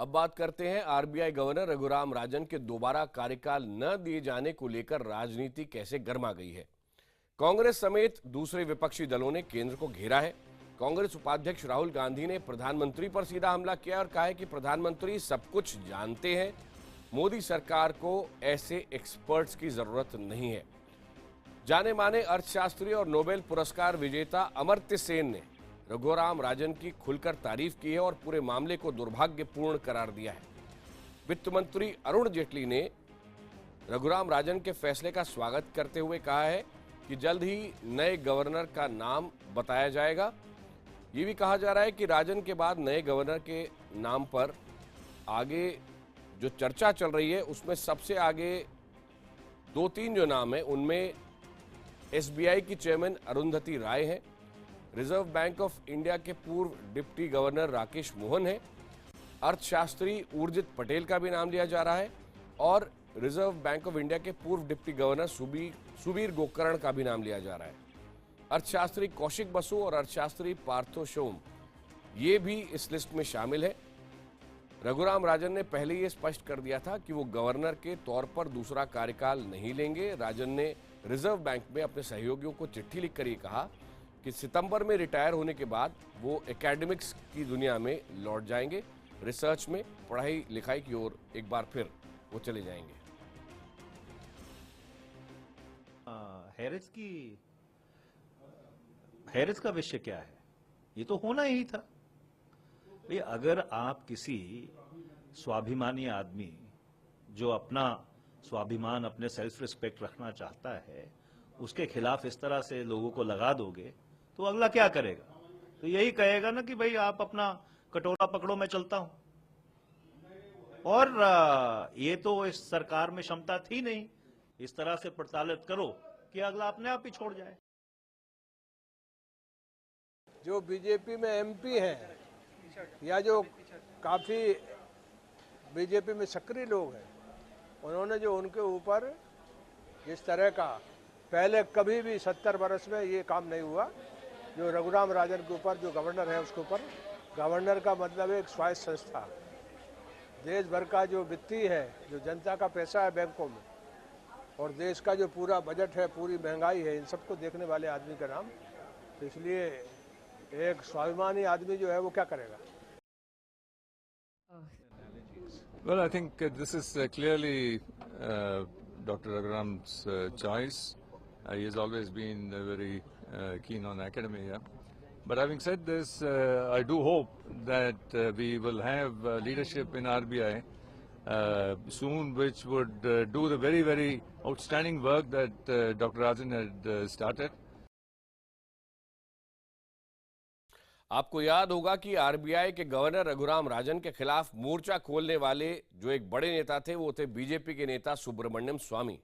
अब बात करते हैं आरबीआई गवर्नर रघुराम राजन के दोबारा कार्यकाल न दिए जाने को लेकर राजनीति कैसे गर्मा गई है। कांग्रेस समेत दूसरे विपक्षी दलों ने केंद्र को घेरा है। कांग्रेस उपाध्यक्ष राहुल गांधी ने प्रधानमंत्री पर सीधा हमला किया और कहा है कि प्रधानमंत्री सब कुछ जानते हैं, मोदी सरकार को ऐसे एक्सपर्ट्स की जरूरत नहीं है। जाने माने अर्थशास्त्री और नोबेल पुरस्कार विजेता अमर्त्य सेन ने रघुराम राजन की खुलकर तारीफ की है और पूरे मामले को दुर्भाग्यपूर्ण करार दिया है। वित्त मंत्री अरुण जेटली ने रघुराम राजन के फैसले का स्वागत करते हुए कहा है कि जल्द ही नए गवर्नर का नाम बताया जाएगा। ये भी कहा जा रहा है कि राजन के बाद नए गवर्नर के नाम पर आगे जो चर्चा चल रही है उसमें सबसे आगे 2-3 जो नाम है उनमें एसबीआई की चेयरमैन अरुंधति राय हैं, रिजर्व बैंक ऑफ इंडिया के पूर्व डिप्टी गवर्नर राकेश मोहन है, अर्थशास्त्री उर्जित पटेल का भी नाम लिया जा रहा है और रिजर्व बैंक ऑफ इंडिया के पूर्व डिप्टी गवर्नर सुबीर गोकर्ण का भी नाम लिया जा रहा है। अर्थशास्त्री कौशिक बसु और अर्थशास्त्री पार्थो शोम ये भी इस लिस्ट में शामिल है। रघुराम राजन ने पहले ये स्पष्ट कर दिया था कि वो गवर्नर के तौर पर दूसरा कार्यकाल नहीं लेंगे। राजन ने रिजर्व बैंक में अपने सहयोगियों को चिट्ठी लिखकर ये कहा कि सितंबर में रिटायर होने के बाद वो एकेडमिक्स की दुनिया में लौट जाएंगे, रिसर्च में पढ़ाई लिखाई की ओर एक बार फिर वो चले जाएंगे। हैरिस का विषय क्या है? ये तो होना ही था भाई। अगर आप किसी स्वाभिमानी आदमी जो अपना स्वाभिमान, अपने सेल्फ रिस्पेक्ट रखना चाहता है, उसके खिलाफ इस तरह से लोगों को लगा दोगे तो अगला क्या करेगा? तो यही कहेगा ना कि भाई आप अपना कटोरा पकड़ो, मैं चलता हूं। और ये तो इस सरकार में क्षमता थी नहीं इस तरह से प्रताड़ित करो कि अगला अपने आप ही छोड़ जाए। जो बीजेपी में एमपी हैं या जो काफी बीजेपी में सक्रिय लोग हैं, उन्होंने जो उनके ऊपर इस तरह का पहले कभी भी 70 वर्ष में ये काम नहीं हुआ। जो रघुराम राजन के ऊपर जो गवर्नर है उसके ऊपर, गवर्नर का मतलब है एक स्वायत्त संस्था, देश भर का जो वित्तीय है, जो जनता का पैसा है बैंकों में और देश का जो पूरा बजट है, पूरी महंगाई है, इन सबको देखने वाले आदमी का नाम। तो इसलिए एक स्वाभिमानी आदमी जो है वो क्या करेगा? Well, I think this is clearly Dr. Raghuram's choice. He has always been very keen on academia. But having said this, I do hope that we will have leadership in RBI soon which would do the very, very outstanding work that Dr. Rajan had started. आपको याद होगा कि RBI के governor Raghuram Rajan के खिलाफ मोर्चा खोलने वाले जो एक बड़े नेता थे वो थे बीजेपी के नेता सुब्रमण्यम स्वामी।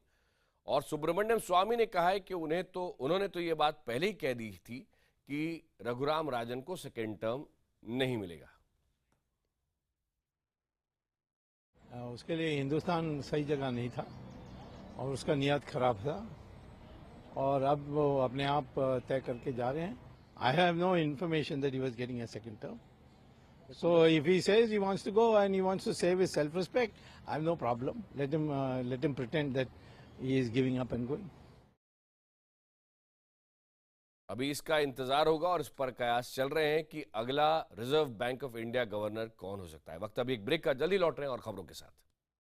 और सुब्रमण्यम स्वामी ने कहा है कि उन्होंने तो ये बात पहले ही कह दी थी कि रघुराम राजन को सेकेंड टर्म नहीं मिलेगा। उसके लिए हिंदुस्तान सही जगह नहीं था और उसका नियत खराब था और अब वो अपने आप तय करके जा रहे हैं। I have no information that he was getting a second term. So if he says he wants to go and he wants to save his self-respect, I have no problem. Let him pretend that he is giving up and going. अभी इसका इंतजार होगा और इस पर कयास चल रहे हैं कि अगला reserve bank of India governor कौन हो सकता है। वक्त अभी एक ब्रेक का, जल्दी लौट रहे हैं और खबरों के साथ।